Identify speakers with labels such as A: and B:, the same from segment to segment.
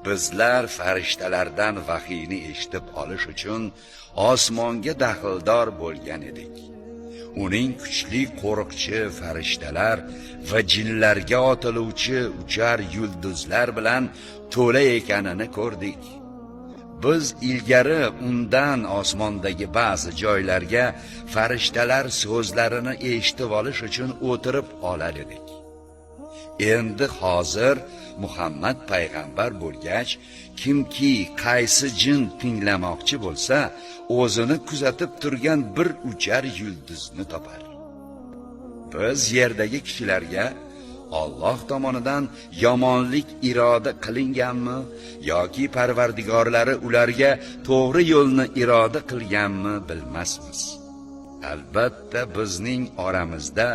A: bizlar farishtalardan vahiyni eshitib olish uchun osmonga daxldor bo'lgan edik. Uning kuchli qo'riqchi farishtalar va jinlarga otiluvchi uchar yulduzlar bilan to'la ekanini ko'rdik. Biz ilgari undan osmondagi ba'zi joylarga farishtalar so'zlarini eshitib olish uchun o'tirib olar edik. Endi hozir Muhammad payg'ambar bo'lgach, kimki qaysi jin tinglamoqchi bo'lsa, o'zini kuzatib turgan bir uchar yulduzni topar. Biz yerdagi kishilarga Alloh tomonidan yomonlik iroda qilinganmi yoki Parvardigorlari ularga to'g'ri yo'lni iroda qilganmi bilmasmiz. Albatta bizning oramizda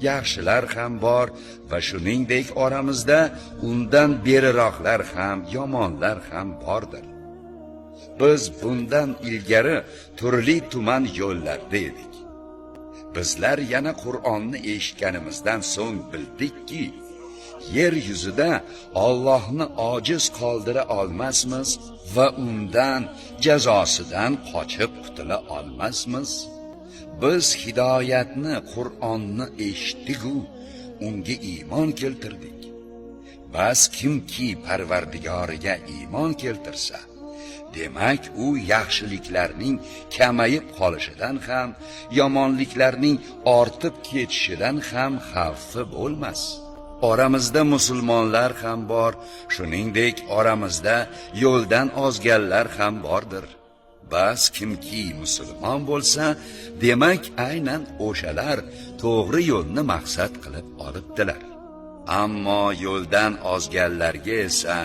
A: yaxshilar ham bor va shuningdek oramizda undan beriroqlar ham, yomonlar ham bordir. Biz bundan ilgari turli tuman yo'llarda edik. Bizlar yana Qur'onni eshitganimizdan so'ng bildikki, yer yuzida Allohni ojiz qoldira olmasmiz va undan jazosidan qochib qutula olmasmiz. Biz hidoyatni, Qur'onni eshitdik-u, unga iymon keltirdik. Bas kimki Parvardigoriga iymon keltirsa, demak u yaxshiliklarning kamayib qolishidan ham, yomonliklarning ortib ketishidan ham xavfi bo'lmas. Oramizda musulmonlar ham bor, shuningdek oramizda yo'ldan ozganlar ham bordir. Bas kimki musulmon bo'lsa, demak aynan o'shalar to'g'ri yo'lni maqsad qilib olibdilar. Ammo yo'ldan ozganlarga esa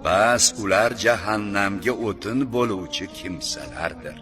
A: bas ular jahannamga o'tin bo'luvchi kimsalardir.